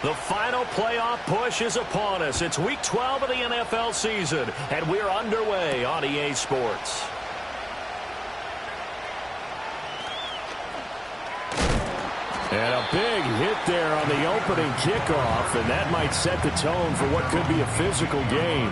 The final playoff push is upon us. It's Week 12 of the NFL season, and we're underway on EA Sports. And a big hit there on the opening kickoff, and that might set the tone for what could be a physical game.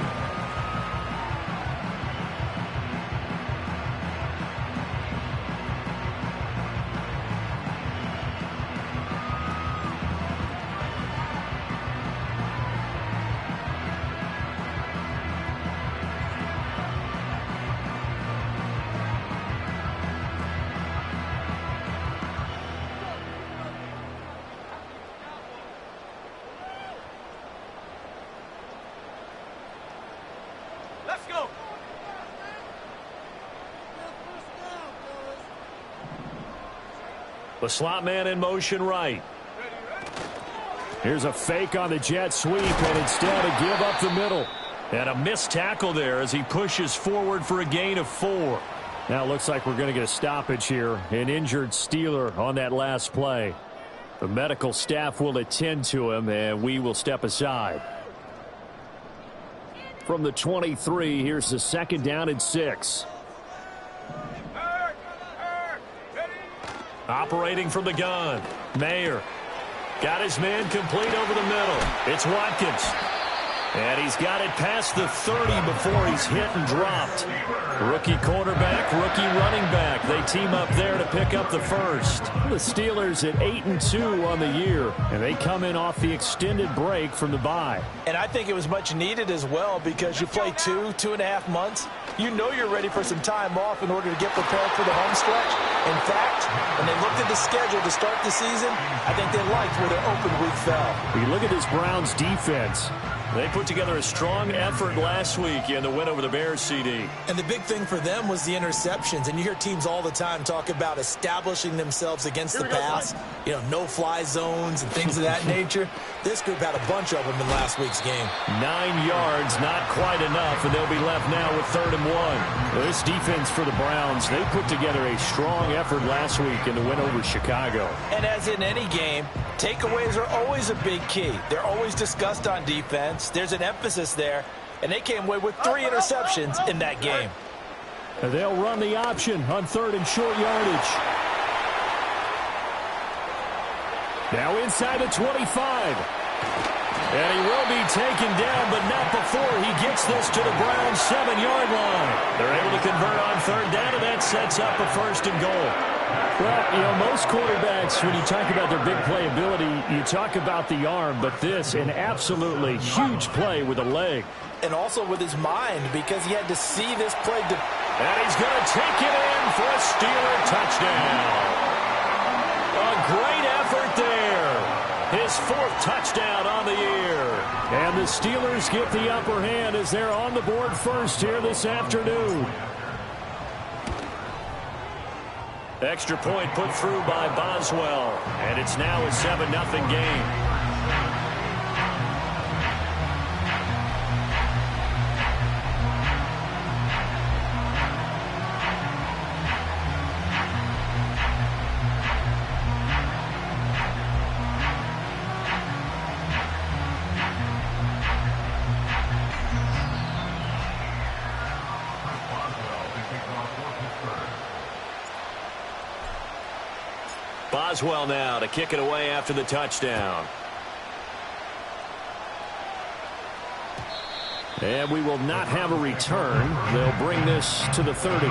The slot man in motion right. Here's a fake on the jet sweep, and instead a give up the middle. And a missed tackle there as he pushes forward for a gain of 4. Now it looks like we're going to get a stoppage here. An injured Steeler on that last play. The medical staff will attend to him, and we will step aside. From the 23, here's the 2nd down and 6. Operating from the gun. Mayer got his man complete over the middle. It's Watkins. And he's got it past the 30 before he's hit and dropped. Rookie quarterback, rookie running back. They team up there to pick up the first. The Steelers at 8-2 on the year, and they come in off the extended break from the bye. And I think it was much needed as well because you play 2.5 months. You know you're ready for some time off in order to get prepared for the home stretch. In fact, when they looked at the schedule to start the season, I think they liked where their open week fell. You look at this Browns defense. They put together a strong effort last week in the win over the Bears, CD. And the big thing for them was the interceptions. And you hear teams all the time talk about establishing themselves against the pass. You know, no-fly zones and things of that nature. This group had a bunch of them in last week's game. 9 yards, not quite enough, and they'll be left now with 3rd and 1. Well, this defense for the Browns, they put together a strong effort last week in the win over Chicago. And as in any game, takeaways are always a big key. They're always discussed on defense. There's an emphasis there, and they came away with 3 interceptions in that game. And they'll run the option on 3rd and short yardage. Now inside the 25. And he will be taken down, but not before he gets this to the Browns' 7-yard line. They're able to convert on 3rd down, and that sets up a 1st and goal. Well, you know, most quarterbacks, when you talk about their big playability, you talk about the arm, but this, an absolutely huge play with a leg. And also with his mind, because he had to see this play. And he's going to take it in for a Steeler touchdown. A great effort there. His 4th touchdown on the year. And the Steelers get the upper hand as they're on the board first here this afternoon. Extra point put through by Boswell. And it's now a 7-0 game. Boswell now to kick it away after the touchdown. And we will not have a return. They'll bring this to the 30.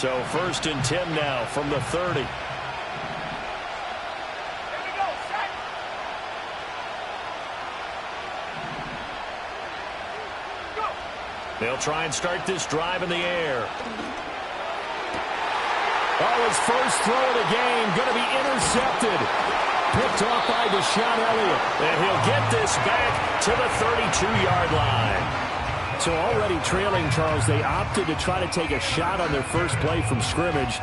So 1st and 10 now from the 30. They'll try and start this drive in the air. Oh, his first throw of the game going to be intercepted. Picked off by Deshaun Elliott. And he'll get this back to the 32-yard line. So already trailing, Charles, they opted to try to take a shot on their first play from scrimmage.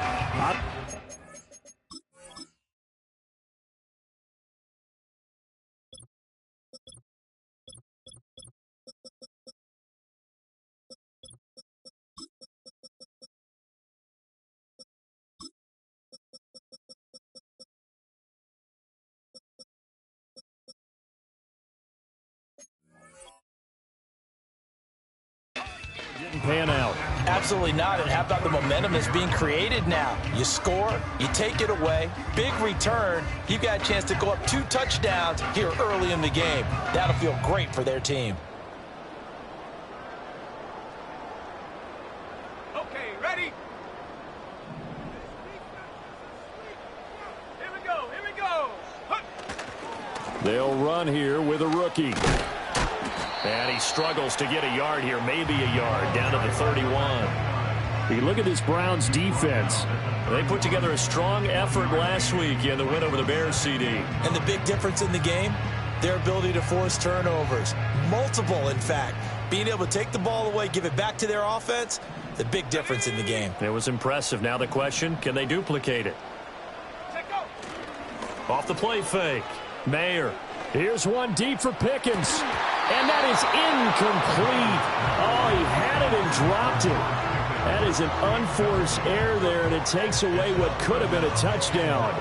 Didn't pan out. Absolutely not. And how about the momentum that's being created now? You score, you take it away, big return. You've got a chance to go up 2 touchdowns here early in the game. That'll feel great for their team. Okay, ready? Here we go, here we go. They'll run here with a rookie. And he struggles to get a yard here, maybe a yard, down to the 31. You look at this Browns defense. They put together a strong effort last week in the win over the Bears, CD. And the big difference in the game, their ability to force turnovers. Multiple, in fact. Being able to take the ball away, give it back to their offense, the big difference in the game. It was impressive. Now the question, can they duplicate it? Off the play fake. Mayer. Here's one deep for Pickens. And that is incomplete. Oh, he had it and dropped it. That is an unforced error there, and it takes away what could have been a touchdown.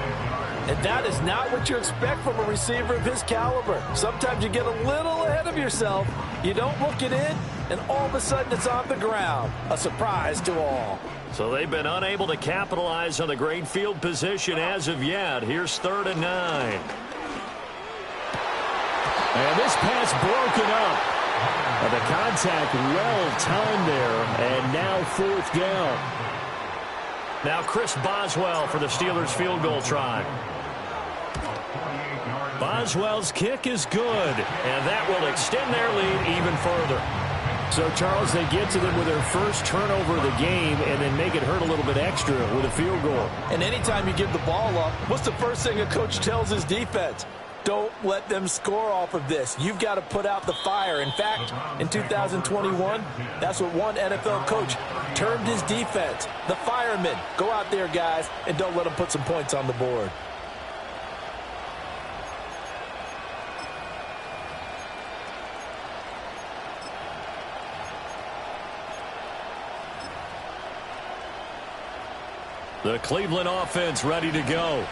And that is not what you expect from a receiver of his caliber. Sometimes you get a little ahead of yourself. You don't look it in, and all of a sudden it's on the ground. A surprise to all. So they've been unable to capitalize on the great field position as of yet. Here's 3rd and 9. And this pass broken up. And the contact well-timed there, and now 4th down. Now Chris Boswell for the Steelers field goal try. Boswell's kick is good, and that will extend their lead even further. So, Charles, they get to them with their first turnover of the game and then make it hurt a little bit extra with a field goal. And anytime you give the ball up, what's the first thing a coach tells his defense? Don't let them score off of this. You've got to put out the fire. In fact, in 2021, that's what one NFL coach termed his defense. The firemen. Go out there, guys, and don't let them put some points on the board. The Cleveland offense ready to go.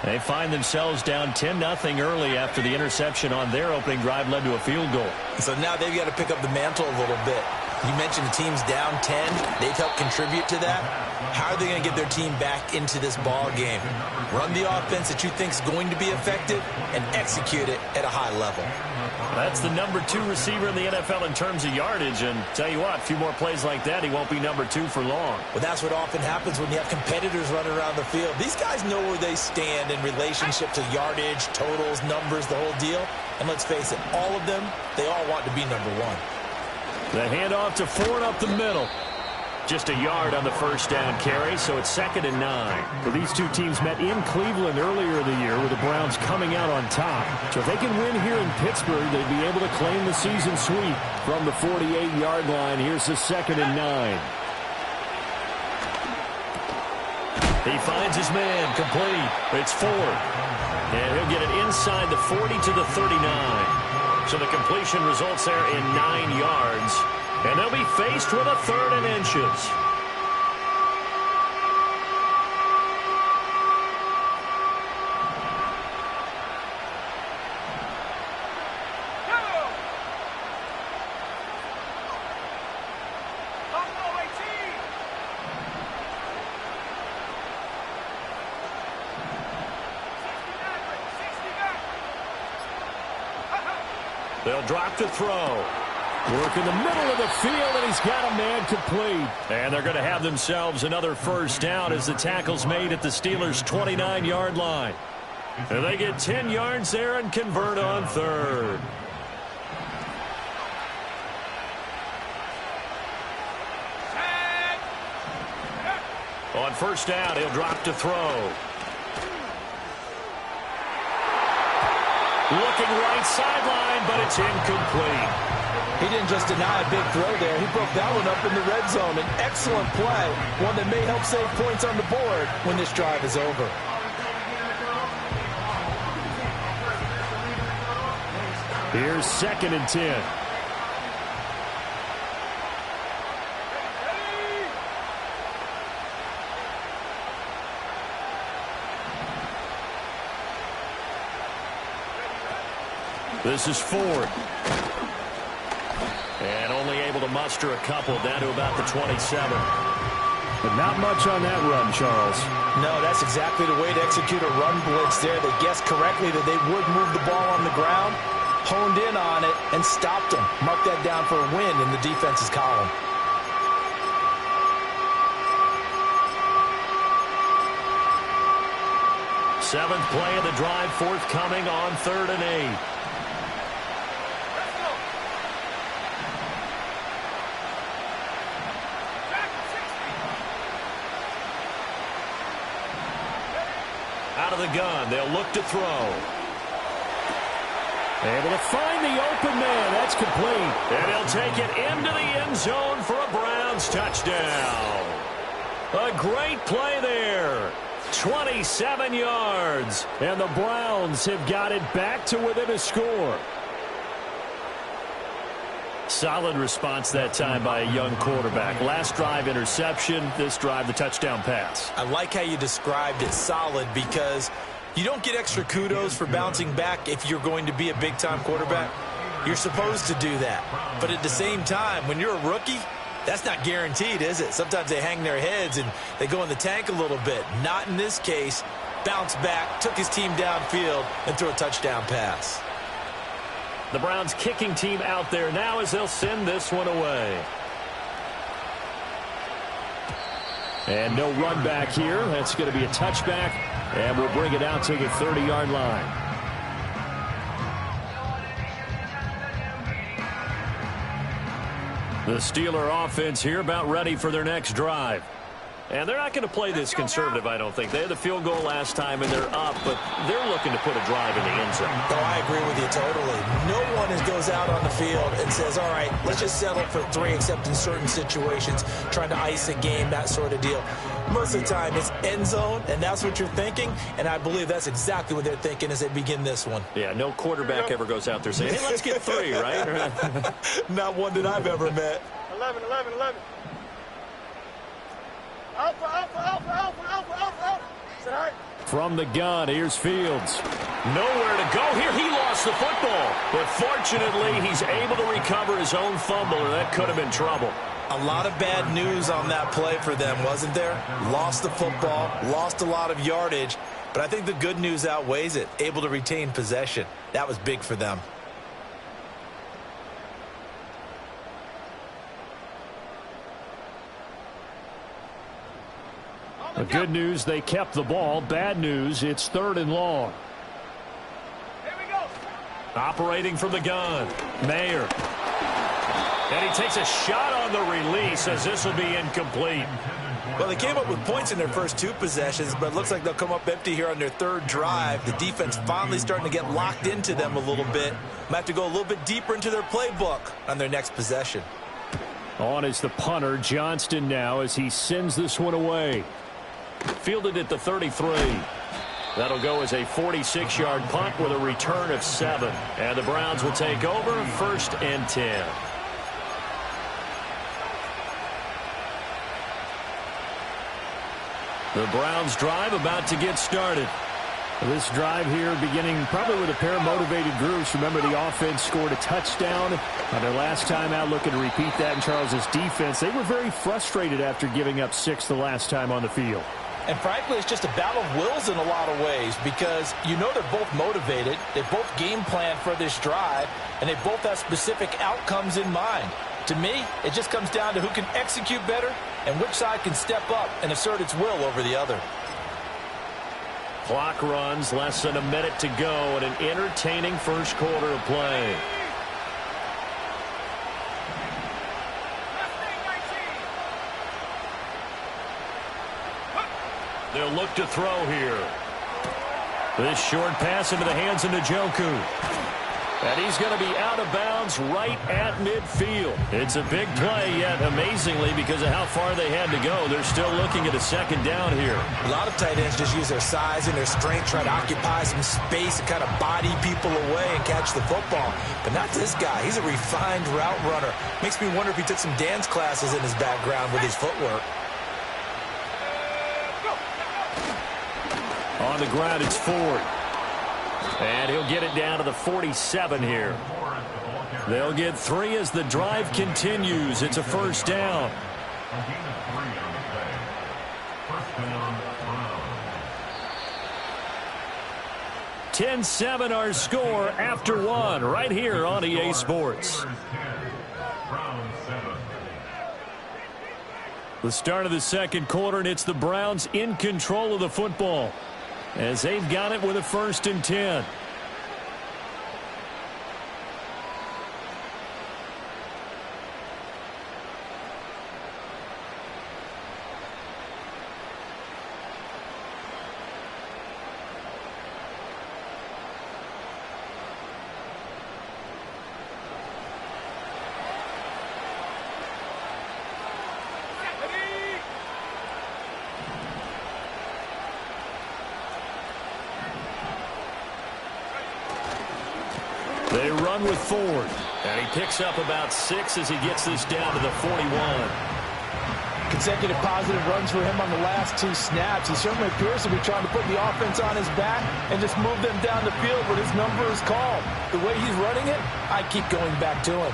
They find themselves down 10-0 early after the interception on their opening drive led to a field goal. So now they've got to pick up the mantle a little bit. You mentioned the team's down 10. They've helped contribute to that. How are they going to get their team back into this ball game? Run the offense that you think is going to be effective and execute it at a high level. That's the number 2 receiver in the NFL in terms of yardage. And tell you what, a few more plays like that, he won't be number 2 for long. Well, that's what often happens when you have competitors running around the field. These guys know where they stand in relationship to yardage, totals, numbers, the whole deal. And let's face it, all of them, they all want to be number 1. The handoff to Ford up the middle. Just a yard on the first down carry, so it's 2nd and 9. Well, these two teams met in Cleveland earlier in the year with the Browns coming out on top. So if they can win here in Pittsburgh, they'd be able to claim the season sweep from the 48-yard line. Here's the 2nd and 9. He finds his man complete. It's Ford. And he'll get it inside the 40 to the 39. So the completion results there in 9 yards. And they'll be faced with a 3rd and inches. They'll drop to throw. Work in the middle of the field, and he's got a man complete. And they're going to have themselves another first down as the tackle's made at the Steelers' 29-yard line. And they get 10 yards there and convert on 3rd. On first down, he'll drop to throw. Looking right sideline, but it's incomplete. He didn't just deny a big throw there. He broke that one up in the red zone. An excellent play, one that may help save points on the board when this drive is over. Here's 2nd and 10. This is Ford. And only able to muster a couple down to about the 27. But not much on that run, Charles. No, that's exactly the way to execute a run blitz there. They guessed correctly that they would move the ball on the ground, honed in on it, and stopped them. Mark that down for a win in the defense's column. Seventh play of the drive forthcoming on 3rd and 8. Out of the gun, they'll look to throw. Able to find the open man. That's complete. And he'll take it into the end zone for a Browns touchdown. A great play there. 27 yards. And the Browns have got it back to within a score. Solid response that time by a young quarterback. Last drive interception, this drive the touchdown pass. I like how you described it, solid, because you don't get extra kudos for bouncing back if you're going to be a big-time quarterback. You're supposed to do that. But at the same time, when you're a rookie, that's not guaranteed, is it? Sometimes they hang their heads and they go in the tank a little bit. Not in this case. Bounced back, took his team downfield, and threw a touchdown pass. The Browns kicking team out there now as they'll send this one away. And no run back here. That's going to be a touchback, and we'll bring it out to the 30-yard line. The Steeler offense here about ready for their next drive. And they're not going to play this conservative, I don't think. They had the field goal last time, and they're up, but they're looking to put a drive in the end zone. No, I agree with you totally. No one goes out on the field and says, all right, let's just settle for 3, except in certain situations, trying to ice a game, that sort of deal. Most of the time, it's end zone, and that's what you're thinking, and I believe that's exactly what they're thinking as they begin this one. Yeah, no quarterback ever goes out there saying, hey, let's get 3, right? Not one that I've ever met. 11. Alpha, alpha, alpha, alpha, alpha, alpha, alpha. Start. From the gun, here's Fields. Nowhere to go here. He lost the football. But fortunately, he's able to recover his own fumble, or that could have been trouble. A lot of bad news on that play for them, wasn't there? Lost the football, lost a lot of yardage, but I think the good news outweighs it. Able to retain possession. That was big for them. The good news, they kept the ball. Bad news, it's 3rd and long. Here we go. Operating from the gun, Mayer. And he takes a shot on the release as this will be incomplete. Well, they came up with points in their first 2 possessions, but it looks like they'll come up empty here on their 3rd drive. The defense finally starting to get locked into them a little bit. Might have to go a little bit deeper into their playbook on their next possession. On is the punter, Johnston, now as he sends this one away. Fielded at the 33. That'll go as a 46-yard punt with a return of 7. And the Browns will take over 1st and 10. The Browns drive about to get started. This drive here beginning probably with a pair of motivated groups. Remember, the offense scored a touchdown on their last time out, looking to repeat that in Charles's defense. They were very frustrated after giving up 6 the last time on the field. And frankly, it's just a battle of wills in a lot of ways, because you know they're both motivated, they both game plan for this drive, and they both have specific outcomes in mind. To me, it just comes down to who can execute better and which side can step up and assert its will over the other. Clock runs, less than a minute to go, and an entertaining first quarter of play. They'll look to throw here. This short pass into the hands of Njoku. And he's going to be out of bounds right at midfield. It's a big play, yet amazingly, because of how far they had to go, they're still looking at a second down here. A lot of tight ends just use their size and their strength, try to occupy some space and kind of body people away and catch the football. But not this guy. He's a refined route runner. Makes me wonder if he took some dance classes in his background with his footwork. On the ground, it's Ford. And he'll get it down to the 47 here. They'll get 3 as the drive continues. It's a first down. 10-7 our score after 1 right here on EA Sports. The start of the second quarter, and it's the Browns in control of the football as they've got it with a 1st and 10. They run with Ford, and he picks up about 6 as he gets this down to the 41. Consecutive positive runs for him on the last 2 snaps. He certainly appears to be trying to put the offense on his back and just move them down the field when his number is called. The way he's running it, I keep going back to him.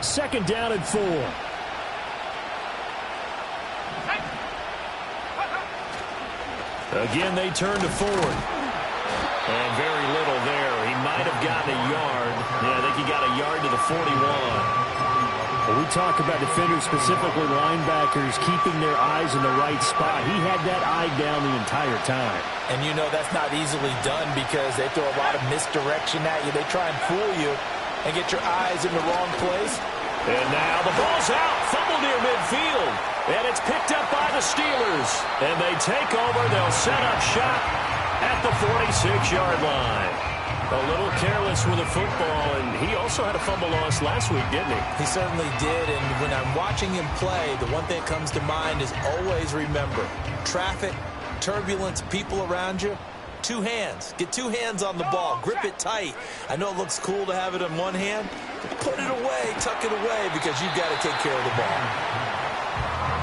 Second down and 4. Again, they turn to Ford. And very little there. He might have gotten a yard. Yeah, I think he got a yard to the 41. Well, we talk about defenders, specifically linebackers, keeping their eyes in the right spot. He had that eye down the entire time. And you know that's not easily done because they throw a lot of misdirection at you. They try and fool you and get your eyes in the wrong place. And now the ball's out. Fumble near midfield. And it's picked up by the Steelers. And they take over. They'll set up shop at the 46-yard line. A little careless with the football. And he also had a fumble loss last week, didn't he? He certainly did. And when I'm watching him play, the one thing that comes to mind is always remember, traffic, turbulence, people around you. 2 hands. Get 2 hands on the ball. Grip it tight. I know it looks cool to have it in one hand, but put it away, tuck it away, because you've got to take care of the ball.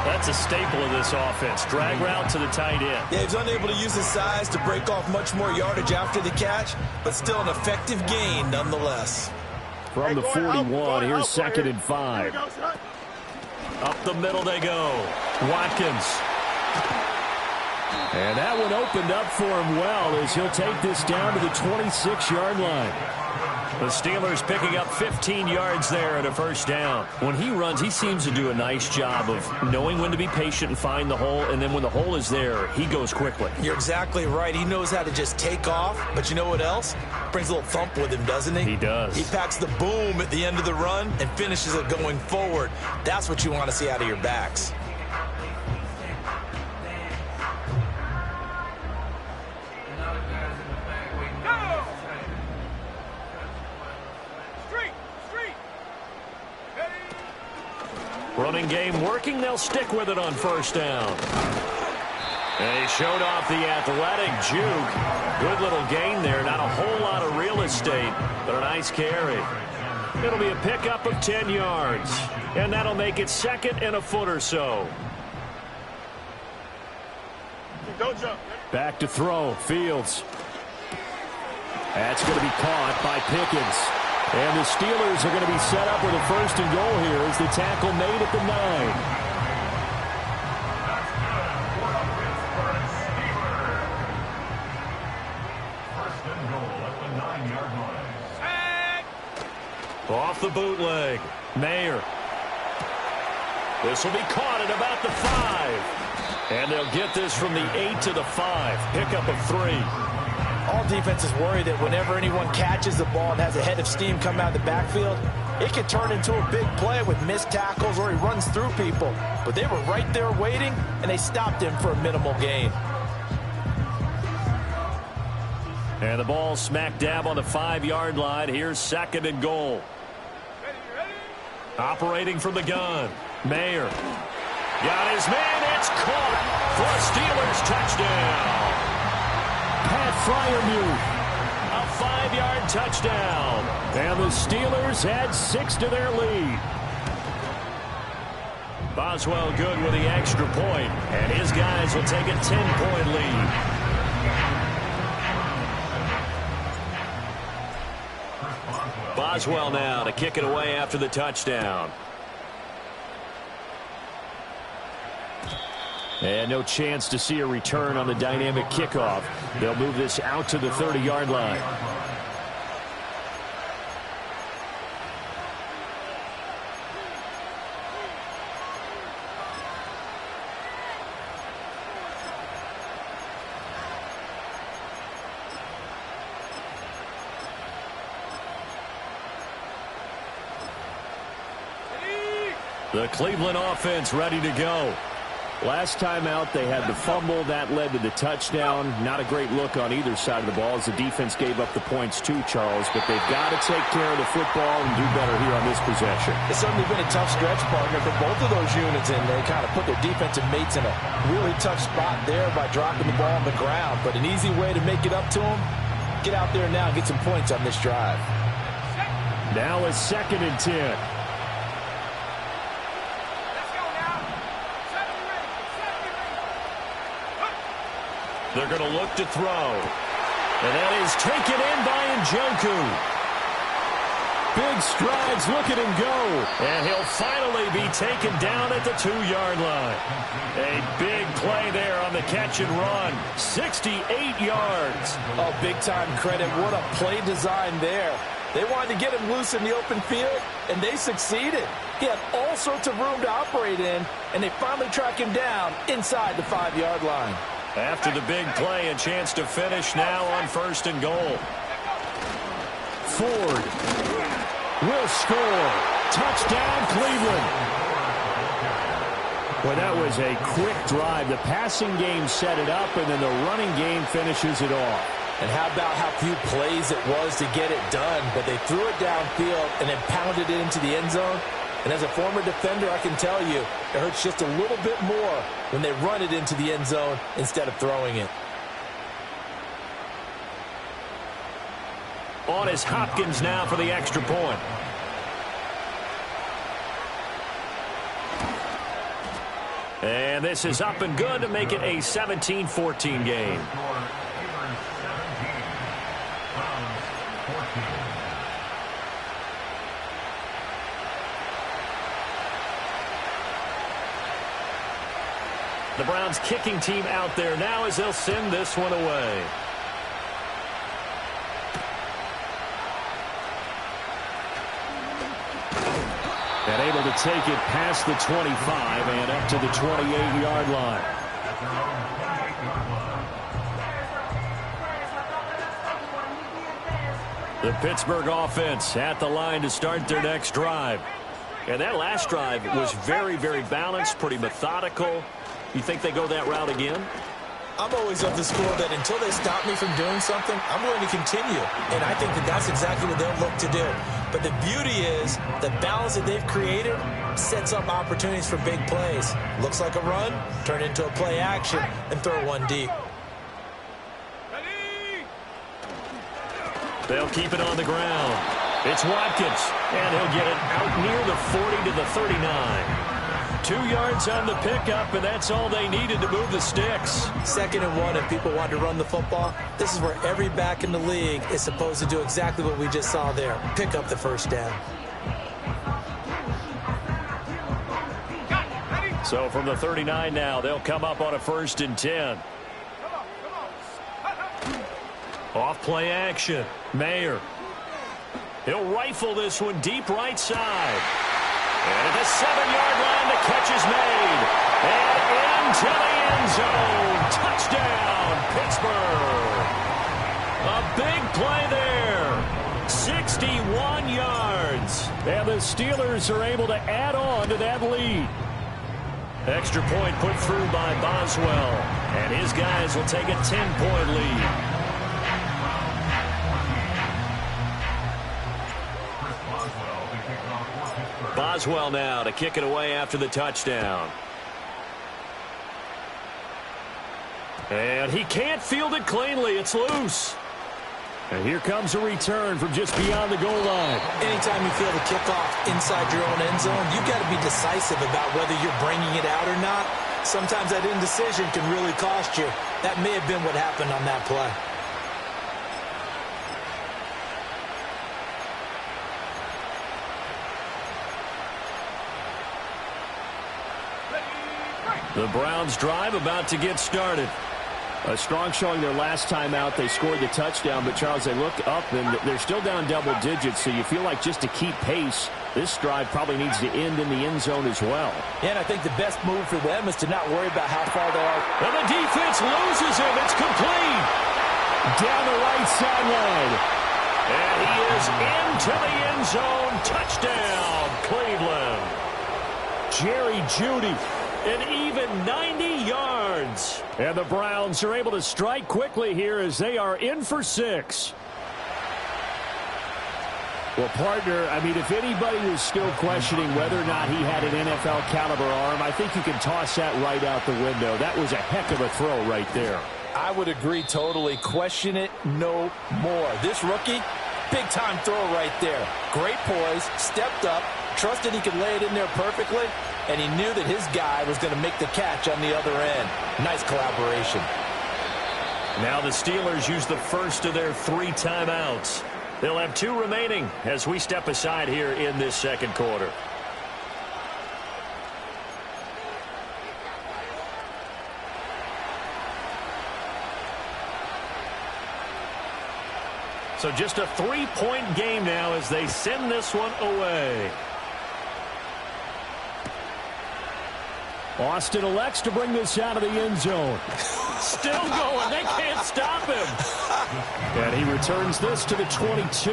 That's a staple of this offense. Drag route to the tight end. Yeah, he's unable to use his size to break off much more yardage after the catch, but still an effective gain nonetheless. From the 41, here's 2nd and 5. Up the middle they go. Watkins. And that one opened up for him well as he'll take this down to the 26-yard line. The Steelers picking up 15 yards there at a first down. When he runs, he seems to do a nice job of knowing when to be patient and find the hole, and then when the hole is there, he goes quickly. You're exactly right. He knows how to just take off, but you know what else? Brings a little thump with him, doesn't he? He does. He packs the boom at the end of the run and finishes it going forward. That's what you want to see out of your backs. Running game working. They'll stick with it on first down. And he showed off the athletic juke. Good little gain there. Not a whole lot of real estate, but a nice carry. It'll be a pickup of 10 yards. And that'll make it 2nd and a foot or so. Don't jump. Back to throw. Fields. That's going to be caught by Pickens. And the Steelers are going to be set up with a 1st and goal here as the tackle made at the 9. Off the bootleg. Mayer. This will be caught at about the 5. And they'll get this from the 8 to the 5. Pickup of 3. All defenses worry that whenever anyone catches the ball and has a head of steam come out of the backfield, it could turn into a big play with missed tackles or he runs through people. But they were right there waiting, and they stopped him for a minimal gain. And the ball smack dab on the 5-yard line. Here's 2nd and goal. Operating from the gun. Mayer. Got his man. It's caught for a Steelers touchdown. Pat Fryermuth. A 5-yard touchdown. And the Steelers add 6 to their lead. Boswell good with the extra point, and his guys will take a 10-point lead. Boswell now to kick it away after the touchdown. And no chance to see a return on the dynamic kickoff. They'll move this out to the 30-yard line. The Cleveland offense ready to go. Last time out, they had the fumble. That led to the touchdown. Not a great look on either side of the ball as the defense gave up the points too, Charles. But they've got to take care of the football and do better here on this possession. It's certainly been a tough stretch, partner, for both of those units, and they kind of put their defensive mates in a really tough spot there by dropping the ball on the ground. But an easy way to make it up to them, get out there now and get some points on this drive. Now it's 2nd and 10. They're going to look to throw. And that is taken in by Njoku. Big strides. Look at him go. And he'll finally be taken down at the 2-yard line. A big play there on the catch and run. 68 yards. Oh, big-time credit. What a play design there. They wanted to get him loose in the open field, and they succeeded. He had all sorts of room to operate in, and they finally track him down inside the 5-yard line. After the big play, a chance to finish now on 1st and goal. Ford will score. Touchdown, Cleveland. Well, that was a quick drive. The passing game set it up, and then the running game finishes it off. And how about how few plays it was to get it done, but they threw it downfield and then pounded it into the end zone. And as a former defender, I can tell you, it hurts just a little bit more when they run it into the end zone instead of throwing it. On is Hopkins now for the extra point. And this is up and good to make it a 17-14 game. The Browns kicking team out there now as they'll send this one away. And able to take it past the 25 and up to the 28-yard line. The Pittsburgh offense at the line to start their next drive. And that last drive was very, very balanced, pretty methodical. You think they go that route again? I'm always of the school that until they stop me from doing something, I'm going to continue. And I think that that's exactly what they'll look to do. But the beauty is the balance that they've created sets up opportunities for big plays. Looks like a run, turn into a play action, and throw one deep. They'll keep it on the ground. It's Watkins, and he'll get it out near the 40 to the 39. 2 yards on the pickup, and that's all they needed to move the sticks. 2nd and 1, if people want to run the football, this is where every back in the league is supposed to do exactly what we just saw there. Pick up the first down. So from the 39 now, they'll come up on a 1st and 10. Off play action. Mayer. He'll rifle this one deep right side. And at the 7-yard line, the catch is made. And into the end zone. Touchdown, Pittsburgh. A big play there. 61 yards. And the Steelers are able to add on to that lead. Extra point put through by Boswell. And his guys will take a 10-point lead. Boswell now to kick it away after the touchdown. And he can't field it cleanly. It's loose. And here comes a return from just beyond the goal line. Anytime you feel the kickoff inside your own end zone, you've got to be decisive about whether you're bringing it out or not. Sometimes that indecision can really cost you. That may have been what happened on that play. The Browns drive about to get started. A strong showing their last time out. They scored the touchdown, but, Charles, they look up, and they're still down double digits, so you feel like just to keep pace, this drive probably needs to end in the end zone as well. And I think the best move for them is to not worry about how far they are. And the defense loses him. It's complete. Down the right sideline. And he is into the end zone. Touchdown, Cleveland. Jerry Jeudy. An even 90 yards. And the Browns are able to strike quickly here as they are in for 6. Well, partner, I mean, if anybody was still questioning whether or not he had an NFL caliber arm, I think you can toss that right out the window. That was a heck of a throw right there. I would agree totally. Question it no more. This rookie, big-time throw right there. Great poise, stepped up, trusted he could lay it in there perfectly, and he knew that his guy was going to make the catch on the other end. Nice collaboration. Now the Steelers use the first of their 3 timeouts. They'll have 2 remaining as we step aside here in this second quarter. So just a 3-point game now as they send this one away. Austin elects to bring this out of the end zone. Still going. They can't stop him. And he returns this to the 22.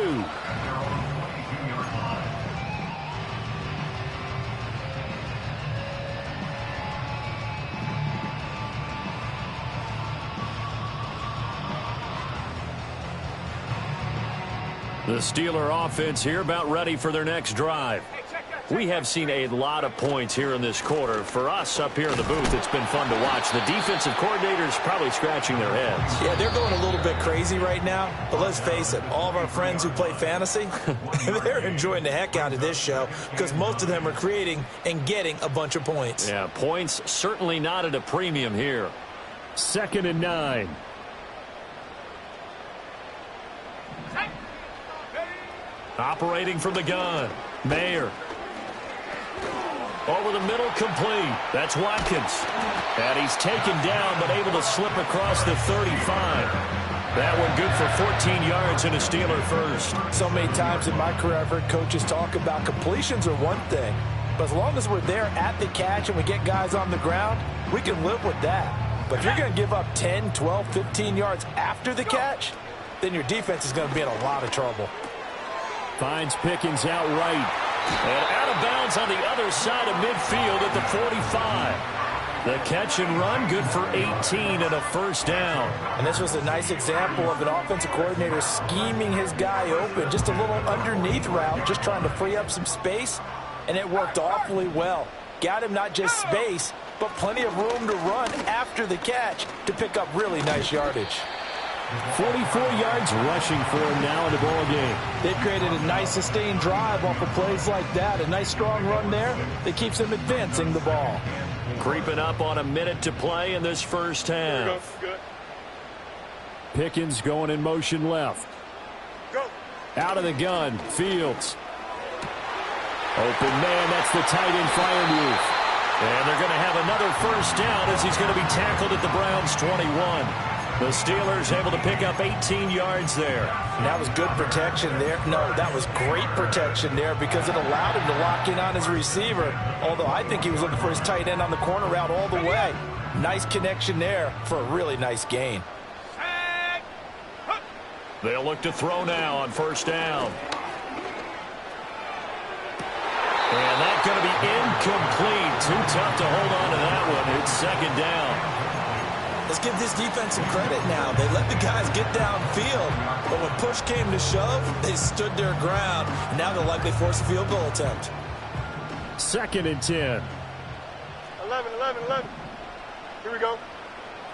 The Steeler offense here about ready for their next drive. We have seen a lot of points here in this quarter. For us up here in the booth, it's been fun to watch. The defensive coordinators probably scratching their heads. Yeah, they're going a little bit crazy right now. But let's face it, all of our friends who play fantasy, they're enjoying the heck out of this show because most of them are creating and getting a bunch of points. Yeah, points certainly not at a premium here. 2nd and 9. Operating from the gun, Mayer. Over the middle, complete. That's Watkins. And he's taken down, but able to slip across the 35. That one good for 14 yards and a Steeler first. So many times in my career, I've heard coaches talk about completions are one thing. But as long as we're there at the catch and we get guys on the ground, we can live with that. But if you're going to give up 10, 12, 15 yards after the catch, then your defense is going to be in a lot of trouble. Finds Pickens out right. And out of bounds on the other side of midfield at the 45. The catch and run good for 18 and a first down. And this was a nice example of an offensive coordinator scheming his guy open. Just a little underneath route, just trying to free up some space. And it worked awfully well. Got him not just space, but plenty of room to run after the catch to pick up really nice yardage. 44 yards rushing for him now in the ball game. They've created a nice sustained drive off of plays like that. A nice strong run there that keeps them advancing the ball. Creeping up on a minute to play in this first half. Pickens going in motion left. Out of the gun, Fields. Open man, that's the tight end fire move. And they're going to have another first down as he's going to be tackled at the Browns' 21. The Steelers able to pick up 18 yards there. And that was good protection there. No, that was great protection there because it allowed him to lock in on his receiver. Although I think he was looking for his tight end on the corner route all the way. Nice connection there for a really nice gain. They'll look to throw now on first down. And that's going to be incomplete. Too tough to hold on to that one. It's second down. Let's give this defense some credit now. They let the guys get downfield, but when push came to shove, they stood their ground. And now they'll likely force a field goal attempt. Second and 10. 11. Here we go.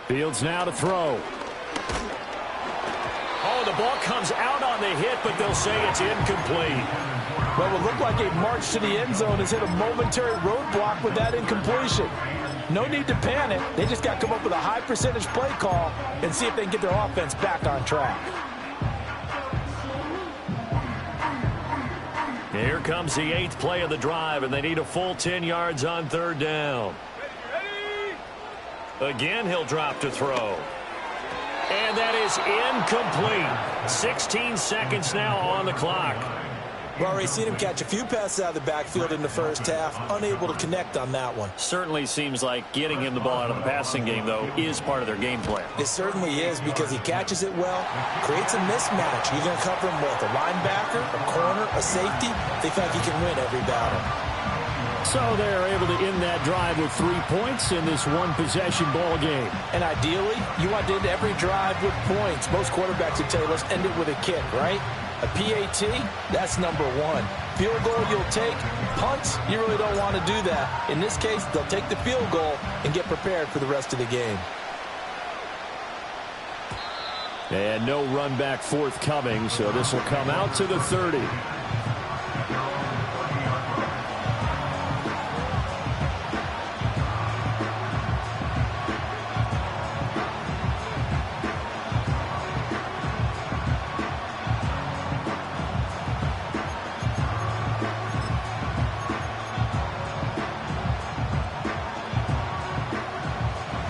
Fields now to throw. Oh, the ball comes out on the hit, but they'll say it's incomplete. Well, it looked like a march to the end zone has hit a momentary roadblock with that incompletion. No need to panic. They just got to come up with a high percentage play call and see if they can get their offense back on track. Here comes the 8th play of the drive, and they need a full 10 yards on third down. Again, he'll drop to throw. And that is incomplete. 16 seconds now on the clock. We've already seen him catch a few passes out of the backfield in the first half, unable to connect on that one. Certainly seems like getting him the ball out of the passing game, though, is part of their game plan. It certainly is, because he catches it well, creates a mismatch. You're going to cover him with a linebacker, a corner, a safety. They think he can win every battle. So they're able to end that drive with 3 points in this one-possession ball game. And ideally, you want to end every drive with points. Most quarterbacks would tell you, let's end it with a kick, right? A PAT, that's number one. Field goal you'll take. Punts, you really don't want to do that. In this case, they'll take the field goal and get prepared for the rest of the game. And no run back forthcoming, so this will come out to the 30.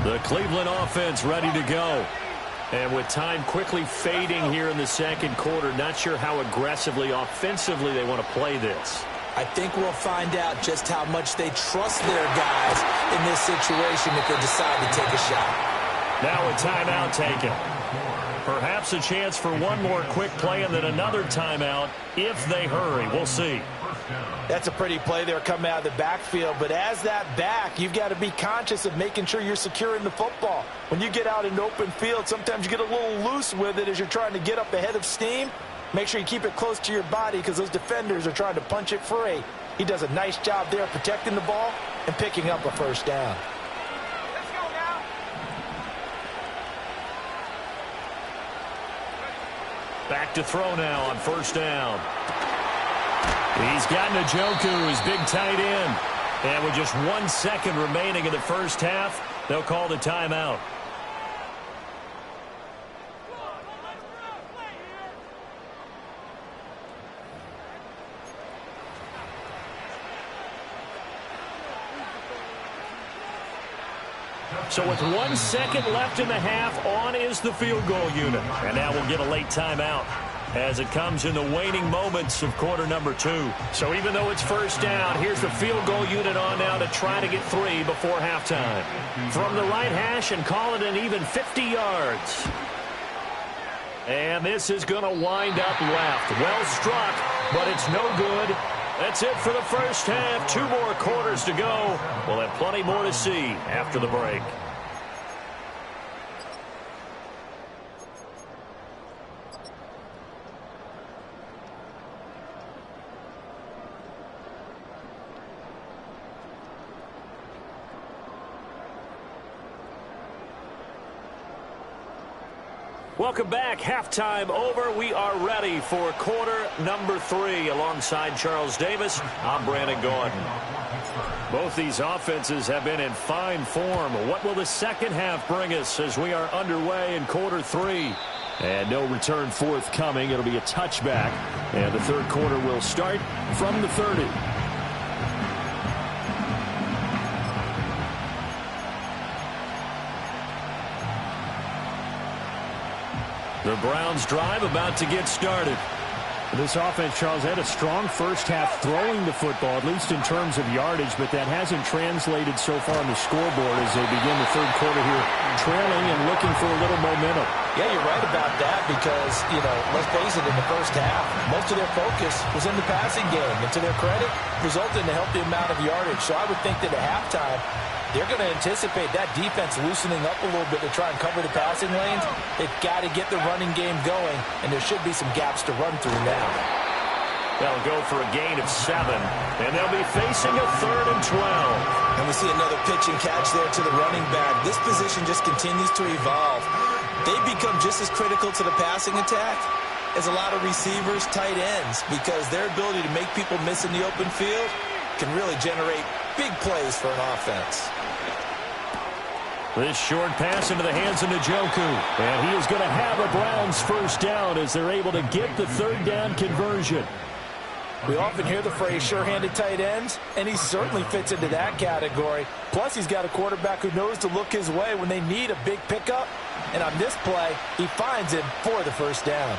The Cleveland offense ready to go. And with time quickly fading here in the second quarter, not sure how aggressively, offensively they want to play this. I think we'll find out just how much they trust their guys in this situation if they decide to take a shot. Now a timeout taken. Perhaps a chance for one more quick play and then another timeout if they hurry. We'll see. That's a pretty play there coming out of the backfield, but as that back, you've got to be conscious of making sure you're securing the football. When you get out in open field, sometimes you get a little loose with it as you're trying to get up ahead of steam. Make sure you keep it close to your body because those defenders are trying to punch it free. He does a nice job there protecting the ball and picking up a first down. Let's go now. Back to throw now on first down. He's got Njoku, his big tight end. And with just 1 second remaining in the first half, they'll call the timeout. So with 1 second left in the half, on is the field goal unit. And now we'll get a late timeout as it comes in the waning moments of quarter number 2. So even though it's first down, here's the field goal unit on now to try to get 3 before halftime. From the right hash and call it an even 50 yards. And this is going to wind up left. Well struck, but it's no good. That's it for the first half. 2 more quarters to go. We'll have plenty more to see after the break. Welcome back. Halftime over. We are ready for quarter number 3. Alongside Charles Davis, I'm Brandon Gordon. Both these offenses have been in fine form. What will the second half bring us as we are underway in quarter 3? And no return forthcoming. It'll be a touchback. And the third quarter will start from the 30. The Browns drive about to get started. This offense, Charles, had a strong first half throwing the football, at least in terms of yardage, but that hasn't translated so far on the scoreboard as they begin the third quarter here, trailing and looking for a little momentum. Yeah, you're right about that because, let's face it, in the first half, most of their focus was in the passing game. And to their credit, resulted in a healthy amount of yardage. So I would think that at halftime, they're going to anticipate that defense loosening up a little bit to try and cover the passing lanes. They've got to get the running game going, and there should be some gaps to run through now. They'll go for a gain of 7, and they'll be facing a 3rd and 12. And we see another pitch and catch there to the running back. This position just continues to evolve. They've become just as critical to the passing attack as a lot of receivers, tight ends, because their ability to make people miss in the open field can really generate big plays for an offense. This short pass into the hands of Njoku. And he is going to have a Browns first down as they're able to get the 3rd down conversion. We often hear the phrase sure-handed tight ends, and he certainly fits into that category. Plus, he's got a quarterback who knows to look his way when they need a big pickup. And on this play, he finds him for the first down.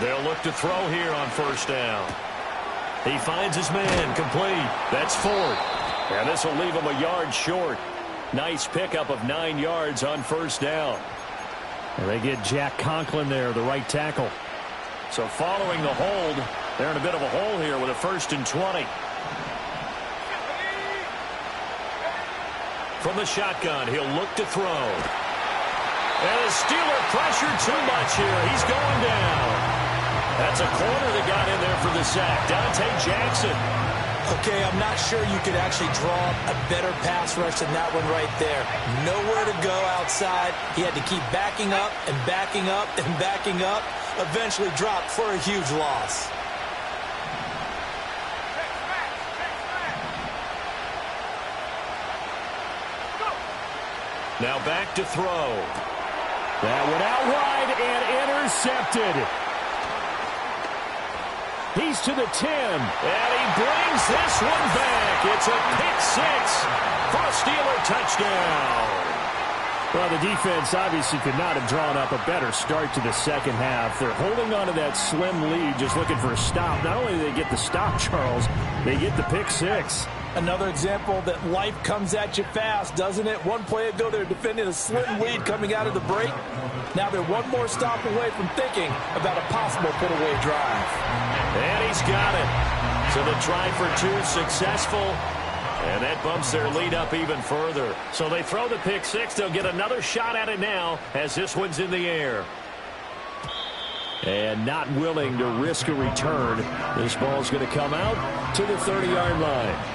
They'll look to throw here on first down. He finds his man complete. That's Ford. And this will leave him a yard short. Nice pickup of 9 yards on first down. And they get Jack Conklin there, the right tackle. So following the hold, they're in a bit of a hole here with a 1st and 20. From the shotgun, he'll look to throw. And the Steeler pressure too much here. He's going down. That's a corner that got in there for the sack. Dante Jackson. Okay, I'm not sure you could actually draw a better pass rush than that one right there. Nowhere to go outside. He had to keep backing up and backing up and backing up. Eventually dropped for a huge loss. Now back to throw. That went out wide and intercepted. He's to the 10. And he brings this one back. It's a pick 6 for a Steeler touchdown. Well, the defense obviously could not have drawn up a better start to the second half. They're holding on to that slim lead, just looking for a stop. Not only do they get the stop, Charles, they get the pick 6. Another example that life comes at you fast, doesn't it? One play ago, they're defending a slim lead coming out of the break. Now they're one more stop away from thinking about a possible put-away drive. And he's got it. So the try for 2 successful. And that bumps their lead up even further. So they throw the pick 6. They'll get another shot at it now as this one's in the air. And not willing to risk a return. This ball's going to come out to the 30-yard line.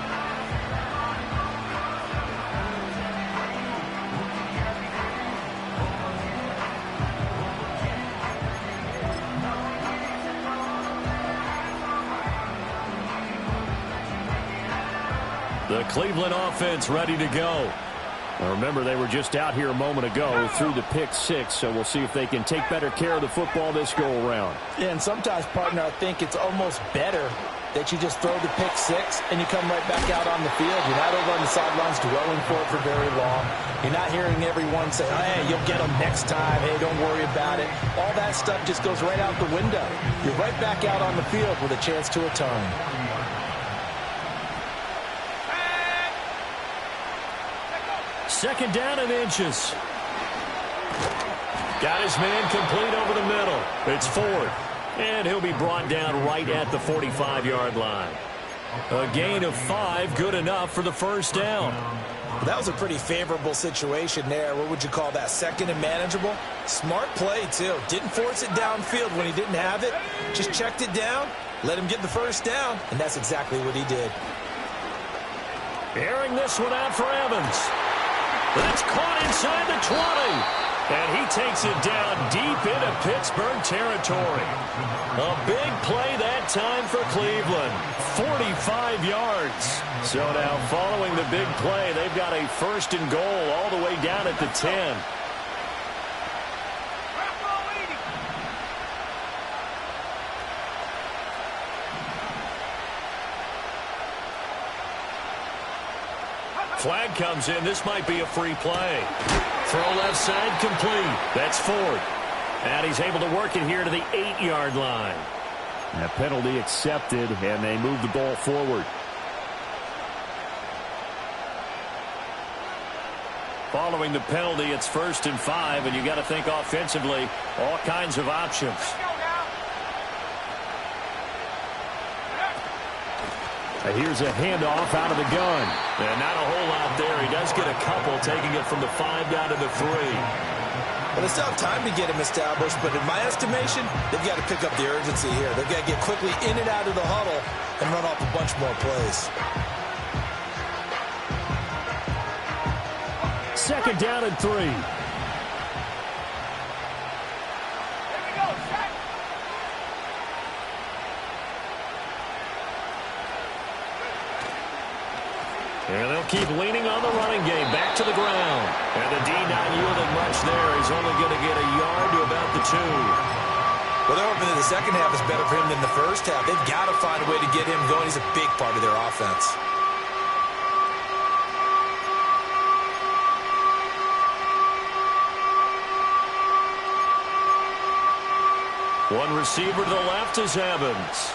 The Cleveland offense ready to go. Now remember, they were just out here a moment ago through the pick 6, so we'll see if they can take better care of the football this go-around. Yeah, and sometimes, partner, I think it's almost better that you just throw the pick 6 and you come right back out on the field. You're not over on the sidelines dwelling for it for very long. You're not hearing everyone say, hey, you'll get them next time. Hey, don't worry about it. All that stuff just goes right out the window. You're right back out on the field with a chance to atone. Second down and inches. Got his man complete over the middle. It's Ford. And he'll be brought down right at the 45-yard line. A gain of 5, good enough for the first down. That was a pretty favorable situation there. What would you call that? Second and manageable? Smart play, too. Didn't force it downfield when he didn't have it. Just checked it down, let him get the first down, and that's exactly what he did. Airing this one out for Evans. That's caught inside the 20. And he takes it down deep into Pittsburgh territory. A big play that time for Cleveland. 45 yards. So now following the big play, they've got a first and goal all the way down at the 10. Flag comes in. This might be a free play. Throw left side complete. That's Ford. And he's able to work it here to the 8-yard line. That penalty accepted, and they move the ball forward. Following the penalty, it's 1st and 5, and you got to think offensively, all kinds of options. Here's a handoff out of the gun. And not a whole lot there. He does get a couple, taking it from the 5 down to the 3. Well, they still have time to get him established, but in my estimation, they've got to pick up the urgency here. They've got to get quickly in and out of the huddle and run off a bunch more plays. 2nd down and 3. And they'll keep leaning on the running game. Back to the ground. And the D not yielding much there. He's only going to get a yard to about the 2. Well, they're hoping that the second half is better for him than the first half. They've got to find a way to get him going. He's a big part of their offense. One receiver to the left is Evans.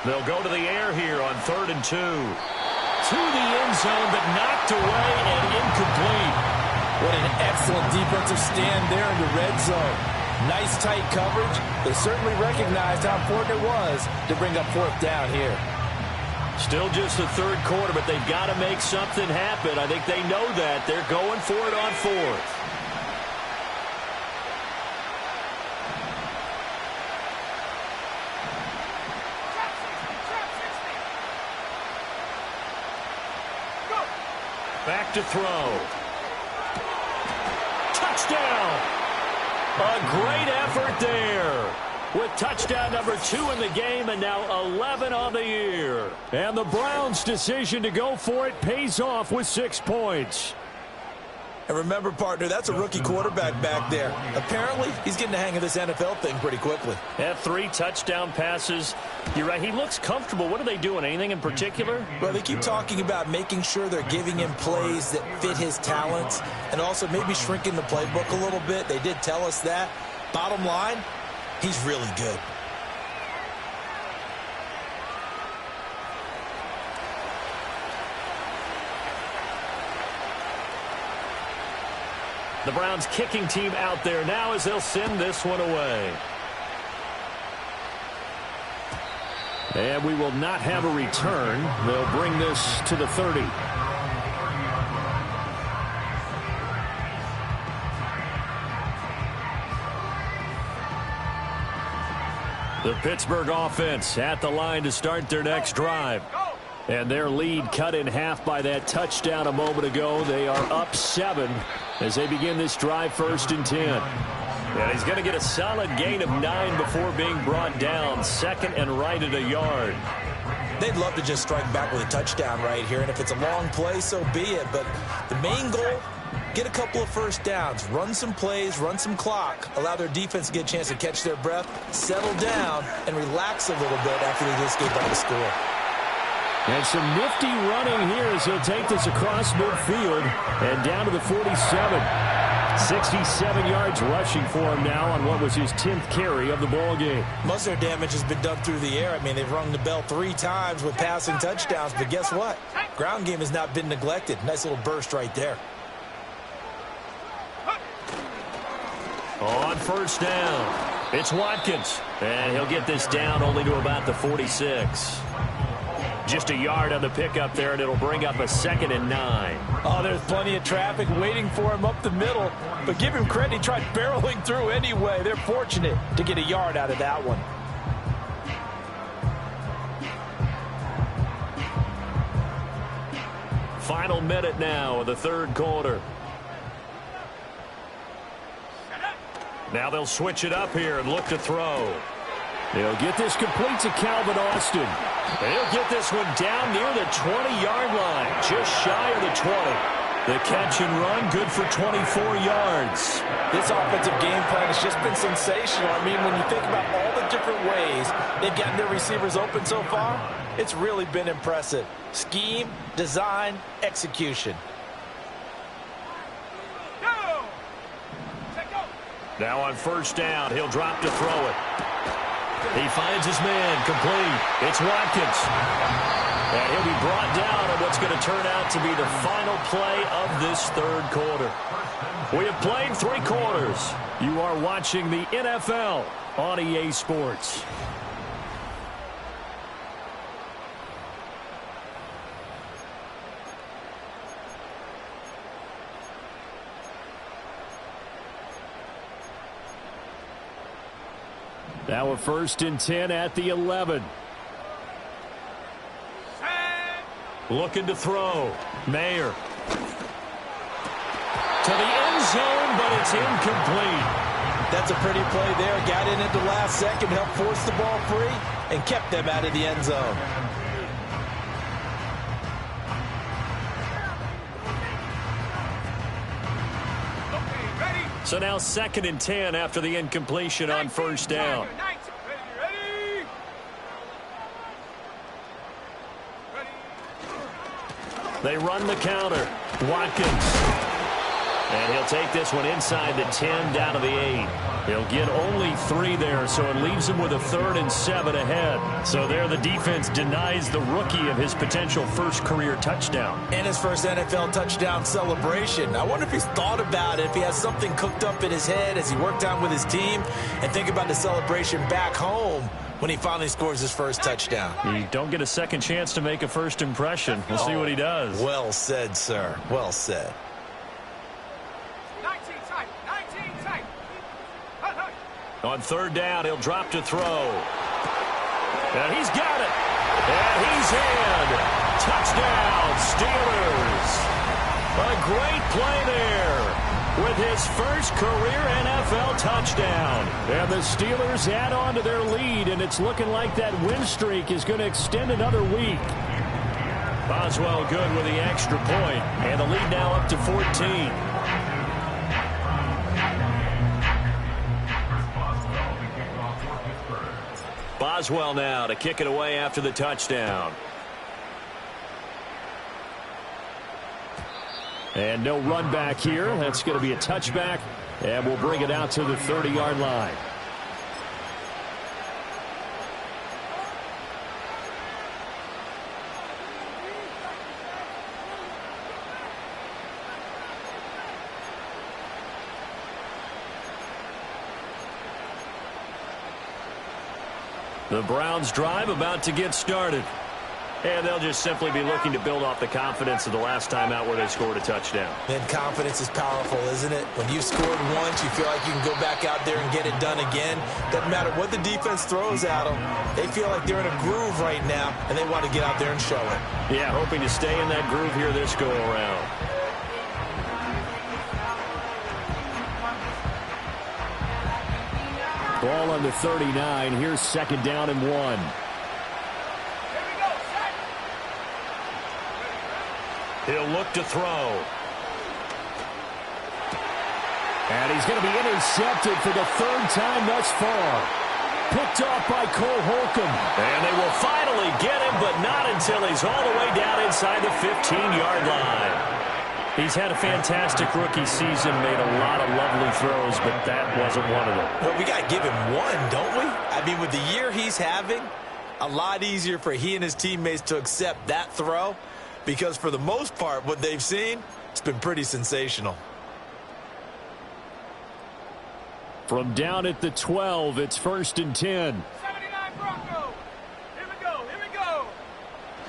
They'll go to the air here on 3rd and 2. To the end zone, but knocked away and incomplete. What an excellent defensive stand there in the red zone. Nice tight coverage. They certainly recognized how important it was to bring up 4th down here. Still just the 3rd quarter, but they've got to make something happen. I think they know that. They're going for it on 4th. Back to throw. Touchdown! A great effort there. With touchdown number 2 in the game and now 11 on the year. And the Browns' decision to go for it pays off with 6 points. And remember, partner, that's a rookie quarterback back there. Apparently, he's getting the hang of this NFL thing pretty quickly. Had 3 touchdown passes. You're right, he looks comfortable. What are they doing? Anything in particular? Well, they keep talking about making sure they're giving him plays that fit his talents and also maybe shrinking the playbook a little bit. They did tell us that. Bottom line, he's really good. The Browns kicking team out there now as they'll send this one away. And we will not have a return. They'll bring this to the 30. The Pittsburgh offense at the line to start their next drive. And their lead cut in half by that touchdown a moment ago. They are up 7 as they begin this drive 1st and 10. And he's going to get a solid gain of 9 before being brought down. 2nd and right at a yard. They'd love to just strike back with a touchdown right here. And if it's a long play, so be it. But the main goal, get a couple of first downs. Run some plays, run some clock. Allow their defense to get a chance to catch their breath, settle down, and relax a little bit after they just gave up the score. And some nifty running here as he'll take this across midfield and down to the 47. 67 yards rushing for him now on what was his 10th carry of the ball game. Most of their damage has been done through the air. I mean, they've rung the bell 3 times with passing touchdowns, but guess what? Ground game has not been neglected. Nice little burst right there. On 1st down, it's Watkins. And he'll get this down only to about the 46. Just a yard on the pickup there, and it'll bring up a 2nd and 9. Oh, there's plenty of traffic waiting for him up the middle. But give him credit, he tried barreling through anyway. They're fortunate to get a yard out of that one. Final minute now of the 3rd quarter. Now they'll switch it up here and look to throw. They'll get this complete to Calvin Austin. He'll get this one down near the 20-yard line, just shy of the 20. The catch and run, good for 24 yards. This offensive game plan has just been sensational. I mean, when you think about all the different ways they've gotten their receivers open so far, it's really been impressive. Scheme, design, execution. Now on first down, he'll drop to throw it. He finds his man, complete. It's Watkins. And he'll be brought down on what's going to turn out to be the final play of this third quarter. We have played 3 quarters. You are watching the NFL on EA Sports. Now a 1st and 10 at the 11. Looking to throw. Mayer. To the end zone, but it's incomplete. That's a pretty play there. Got in at the last second, helped force the ball free, and kept them out of the end zone. So now 2nd and 10 after the incompletion on first down. They run the counter. Watkins. And he'll take this one inside the 10 down to the 8. He'll get only 3 there, so it leaves him with a 3rd and 7 ahead. So there the defense denies the rookie of his potential first career touchdown. And his first NFL touchdown celebration. I wonder if he's thought about it, if he has something cooked up in his head as he worked out with his team, and think about the celebration back home when he finally scores his first touchdown. You don't get a second chance to make a first impression. We'll see what he does. Well said, sir. Well said. On 3rd down, he'll drop to throw. And he's got it. And he's in. Touchdown, Steelers. A great play there with his first career NFL touchdown. And the Steelers add on to their lead, and it's looking like that win streak is going to extend another week. Boswell good with the extra point. And the lead now up to 14. Boswell now to kick it away after the touchdown. And no run back here. That's going to be a touchback, and we'll bring it out to the 30-yard line. The Browns drive about to get started. And they'll just simply be looking to build off the confidence of the last time out where they scored a touchdown. And confidence is powerful, isn't it? When you've scored once, you feel like you can go back out there and get it done again. Doesn't matter what the defense throws at them. They feel like they're in a groove right now, and they want to get out there and show it. Yeah, hoping to stay in that groove here this go-around. Ball on the 39. Here's 2nd down and 1. He'll look to throw. And he's going to be intercepted for the 3rd time thus far. Picked off by Cole Holcomb. And they will finally get him, but not until he's all the way down inside the 15-yard line. He's had a fantastic rookie season, made a lot of lovely throws, but that wasn't one of them. Well, we got to give him one, don't we? I mean, with the year he's having, a lot easier for he and his teammates to accept that throw, because for the most part, what they've seen, it's been pretty sensational. From down at the 12, it's 1st and 10. 79 Bronco. Here we go. Here we go.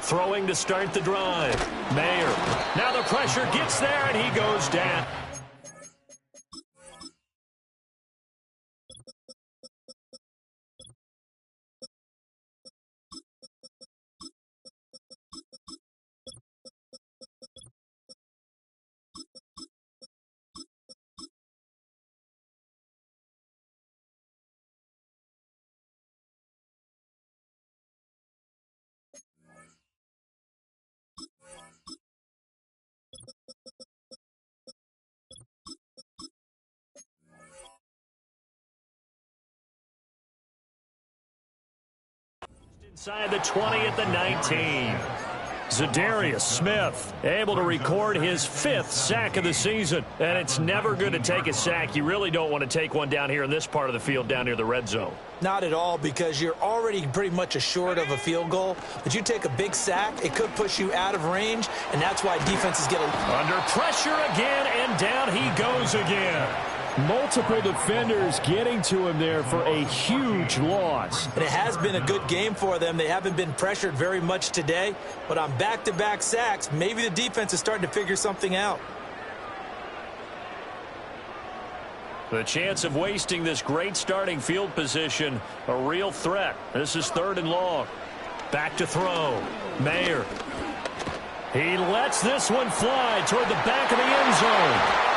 Throwing to start the drive. Mayer. Now the pressure gets there, and he goes down. Inside the 20 at the 19. Zadarius Smith able to record his 5th sack of the season. And it's never good to take a sack. You really don't want to take one down here in this part of the field down near the red zone. Not at all, because you're already pretty much assured of a field goal. But you take a big sack, it could push you out of range, and that's why defenses get under pressure again, and down he goes again. Multiple defenders getting to him there for a huge loss. And it has been a good game for them. They haven't been pressured very much today, but on back-to-back sacks, maybe the defense is starting to figure something out. The chance of wasting this great starting field position, a real threat. This is 3rd and long. Back to throw. Mayer. He lets this one fly toward the back of the end zone.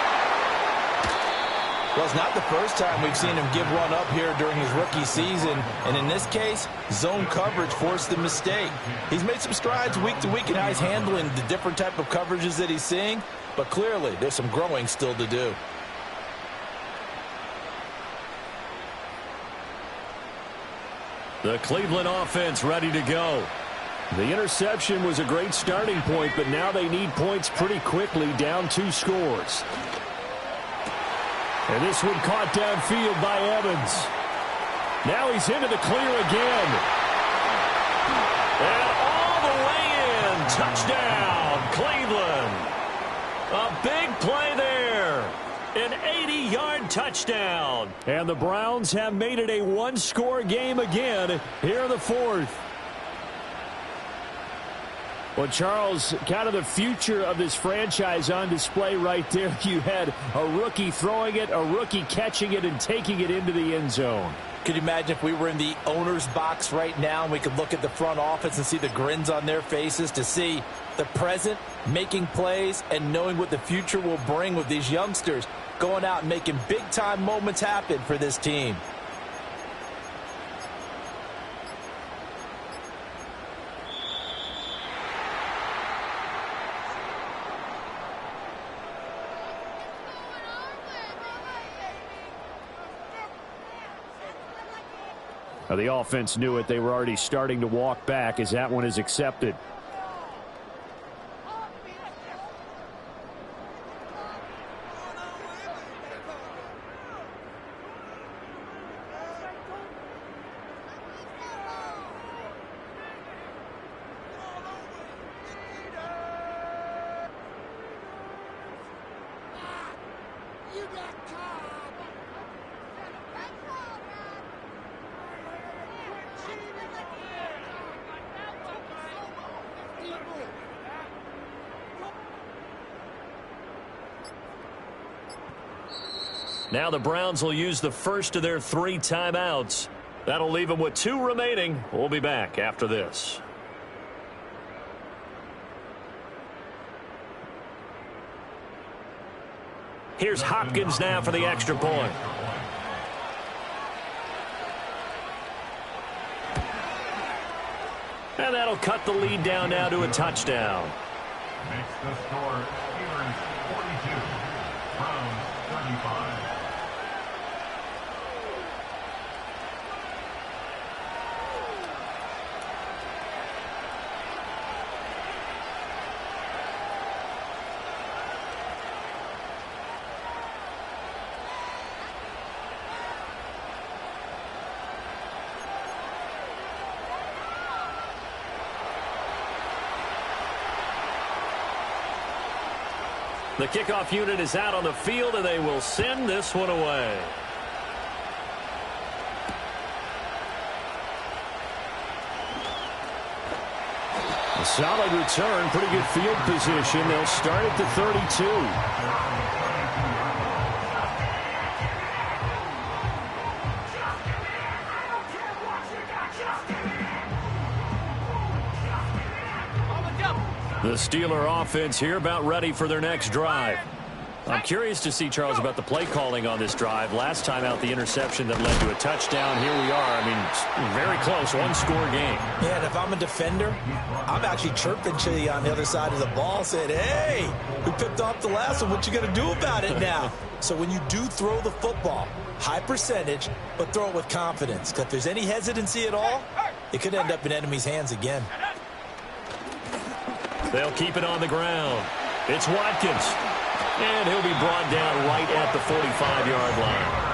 Well, it's not the first time we've seen him give one up here during his rookie season. And in this case, zone coverage forced the mistake. He's made some strides week to week in how he's handling the different type of coverages that he's seeing. But clearly, there's some growing still to do. The Cleveland offense ready to go. The interception was a great starting point, but now they need points pretty quickly, down 2 scores. And this one caught downfield by Evans. Now he's into the clear again. And all the way in. Touchdown, Cleveland. A big play there. An 80-yard touchdown. And the Browns have made it a 1-score game again here in the 4th. Well, Charles, kind of the future of this franchise on display right there. You had a rookie throwing it, a rookie catching it, and taking it into the end zone. Could you imagine if we were in the owner's box right now and we could look at the front office and see the grins on their faces, to see the present making plays and knowing what the future will bring with these youngsters going out and making big-time moments happen for this team. Now, the offense knew it. They were already starting to walk back as that one is accepted. Now the Browns will use the first of their 3 timeouts. That'll leave them with 2 remaining. We'll be back after this. Here's Hopkins now for the extra point. And that'll cut the lead down now to a touchdown. Makes the score Steelers 42, Browns 35. The kickoff unit is out on the field, and they will send this one away. A solid return, pretty good field position. They'll start at the 32. The Steeler offense here about ready for their next drive. I'm curious to see, Charles, about the play calling on this drive. Last time out, the interception that led to a touchdown. Here we are. I mean, very close, 1-score game. Yeah, and if I'm a defender, I'm actually chirping to you on the other side of the ball, saying, hey, we picked off the last one. What you going to do about it now? So when you do throw the football, high percentage, but throw it with confidence. Because if there's any hesitancy at all, it could end up in enemy's hands again. They'll keep it on the ground. It's Watkins. And he'll be brought down right at the 45-yard line.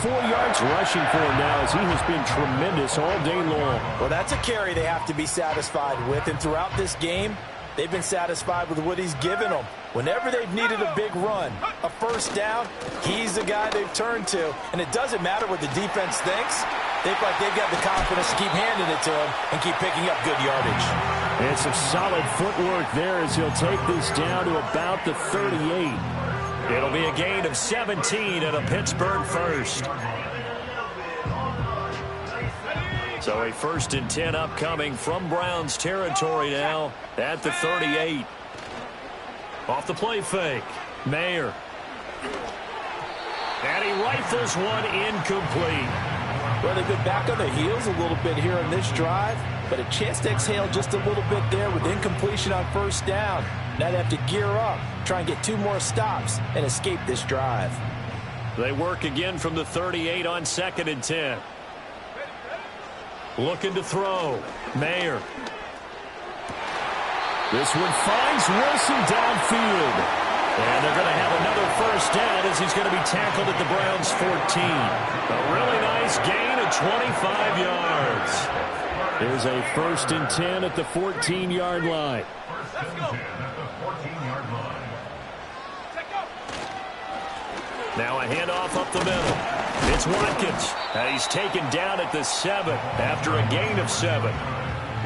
84 yards rushing for him now as he has been tremendous all day long. Well, that's a carry they have to be satisfied with. And throughout this game, they've been satisfied with what he's given them. Whenever they've needed a big run, a first down, he's the guy they've turned to. And it doesn't matter what the defense thinks. They feel like they've got the confidence to keep handing it to him and keep picking up good yardage. And some solid footwork there as he'll take this down to about the 38. It'll be a gain of 17 and a Pittsburgh first. So a 1st and 10 upcoming from Browns territory now at the 38. Off the play fake. Mayer. And he rifles one incomplete. Well, they've been back on their heels a little bit here on this drive, but a chance to exhale just a little bit there with incompletion on first down. Now they have to gear up, try and get 2 more stops, and escape this drive. They work again from the 38 on 2nd and 10. Looking to throw. Mayer. This one finds Wilson downfield. And they're going to have another first down as he's going to be tackled at the Browns' 14. A really nice gain of 25 yards. There's a 1st and 10 at the 14-yard line. Now a handoff up the middle. It's Watkins. He's taken down at the 7 after a gain of 7.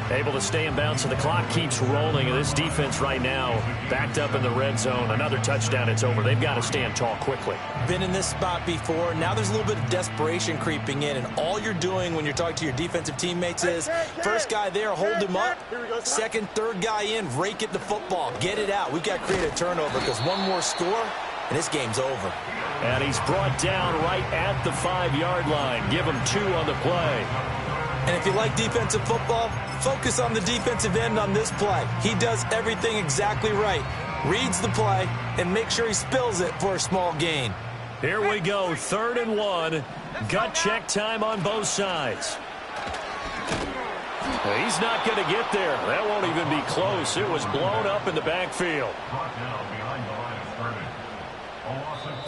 Able to stay in bounds, so the clock keeps rolling. And this defense right now backed up in the red zone. Another touchdown, it's over. They've got to stand tall quickly. Been in this spot before. Now there's a little bit of desperation creeping in. And all you're doing when you're talking to your defensive teammates is first guy there, hold him up. Second, third guy in, rake at the football. Get it out. We've got to create a turnover because one more score, and this game's over. And he's brought down right at the 5-yard line. Give him 2 on the play. And if you like defensive football, focus on the defensive end on this play. He does everything exactly right. Reads the play and make sure he spills it for a small gain. Here we go, 3rd and 1. Gut check time on both sides. He's not going to get there. That won't even be close. It was blown up in the backfield.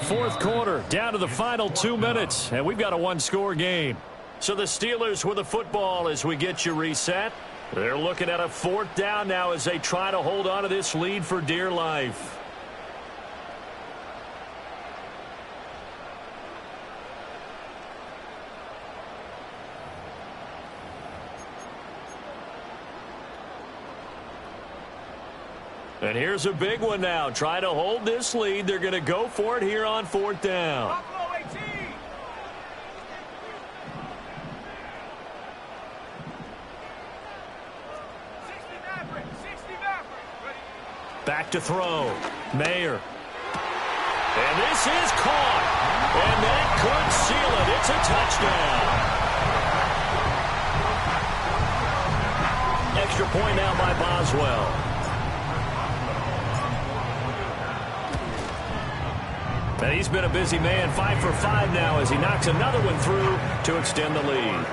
4th quarter, down to the final 2 minutes, and we've got a 1-score game. So the Steelers with the football as we get you reset. They're looking at a 4th down now as they try to hold on to this lead for dear life. And here's a big one now. Try to hold this lead. They're going to go for it here on 4th down. Back to throw. Mayer. And this is caught. And that could seal it. It's a touchdown. Extra point now by Boswell. And he's been a busy man. 5 for 5 now as he knocks another one through to extend the lead.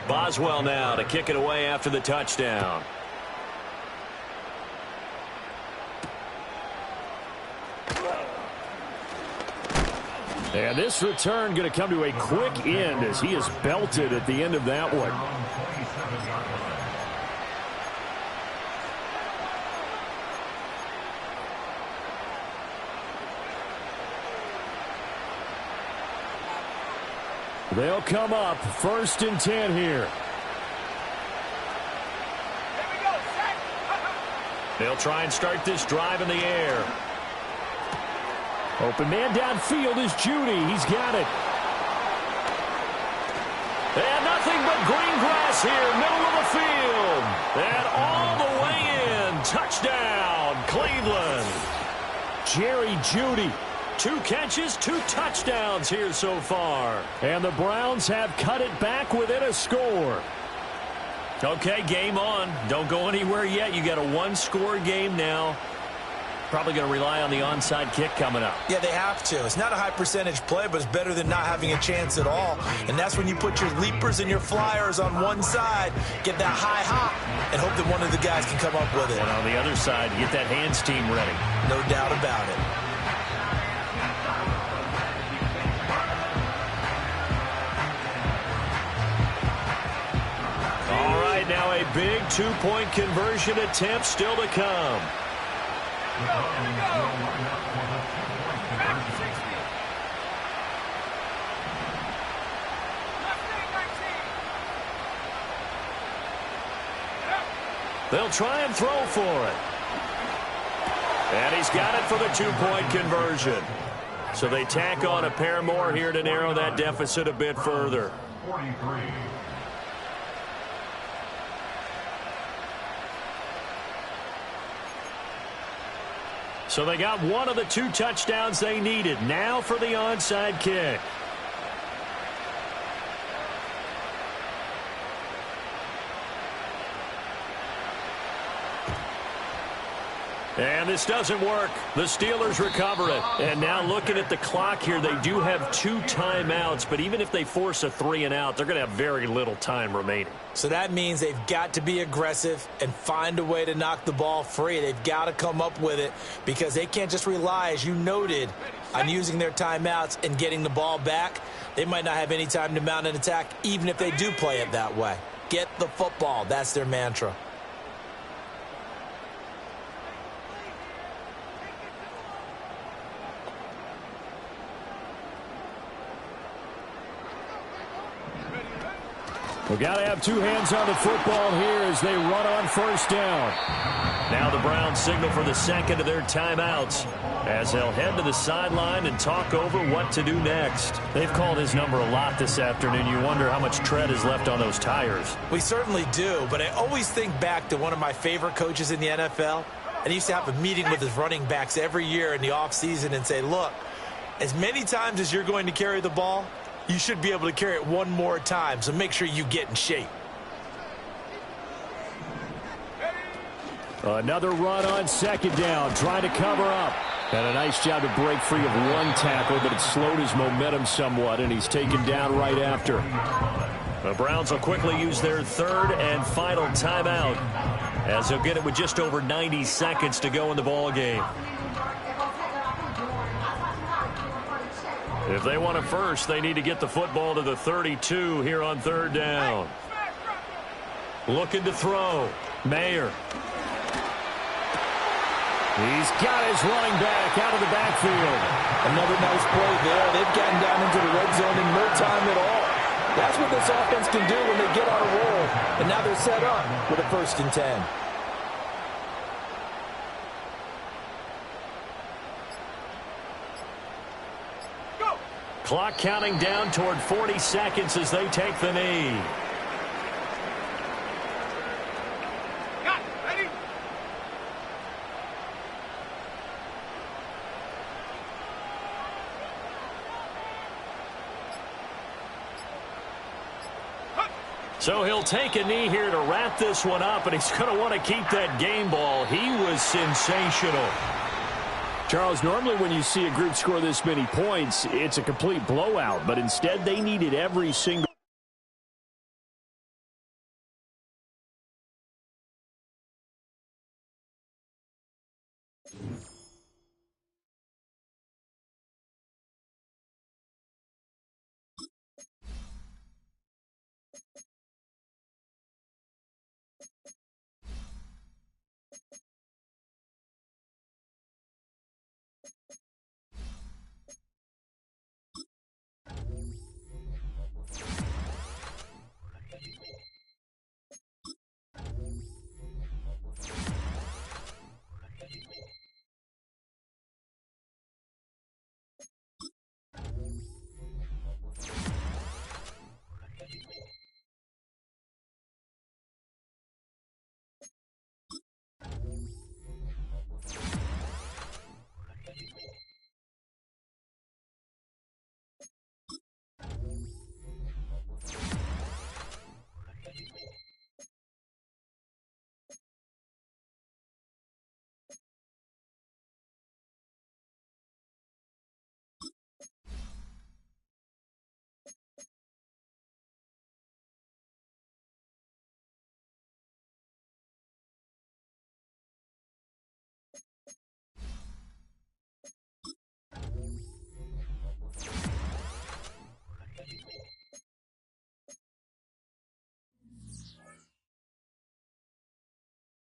Boswell now to kick it away after the touchdown. And this return going to come to a quick end as he is belted at the end of that one. They'll come up 1st and 10 here. They'll try and start this drive in the air. Open man downfield is Judy. He's got it. And nothing but green grass here, middle of the field. And all the way in. Touchdown, Cleveland. Jerry Judy. 2 catches, 2 touchdowns here so far. And the Browns have cut it back within a score. Okay, game on. Don't go anywhere yet. You got a 1-score game now. Probably going to rely on the onside kick coming up. Yeah, they have to. It's not a high percentage play, but it's better than not having a chance at all. And that's when you put your leapers and your flyers on one side, get that high hop, and hope that one of the guys can come up with it. And on the other side, get that hands team ready. No doubt about it. All right, now a big two-point conversion attempt still to come. They'll try and throw for it. And he's got it for the two-point conversion. So they tack on a pair more here to narrow that deficit a bit further. 43. So they got one of the two touchdowns they needed. Now for the onside kick. And this doesn't work. The Steelers recover it. And now looking at the clock here, they do have 2 timeouts. But even if they force a 3-and-out, they're going to have very little time remaining. So that means they've got to be aggressive and find a way to knock the ball free. They've got to come up with it because they can't just rely, as you noted, on using their timeouts and getting the ball back. They might not have any time to mount an attack, even if they do play it that way. Get the football. That's their mantra. We've got to have 2 hands on the football here as they run on first down. Now the Browns signal for the second of their timeouts as they'll head to the sideline and talk over what to do next. They've called his number a lot this afternoon. You wonder how much tread is left on those tires. We certainly do, but I always think back to one of my favorite coaches in the NFL. And he used to have a meeting with his running backs every year in the offseason and say, look, as many times as you're going to carry the ball, you should be able to carry it one more time, so make sure you get in shape. Another run on second down, trying to cover up. And a nice job to break free of one tackle, but it slowed his momentum somewhat, and he's taken down right after. The Browns will quickly use their third and final timeout as they'll get it with just over 90 seconds to go in the ball game. If they want it first, they need to get the football to the 32 here on third down. Looking to throw. Mayer. He's got his running back out of the backfield. Another nice play there. They've gotten down into the red zone in no time at all. That's what this offense can do when they get on a roll. And now they're set up with a 1st and 10. Clock counting down toward 40 seconds as they take the knee. Ready? So he'll take a knee here to wrap this one up, and he's going to want to keep that game ball. He was sensational. Charles, normally when you see a group score this many points, it's a complete blowout, but instead they needed every single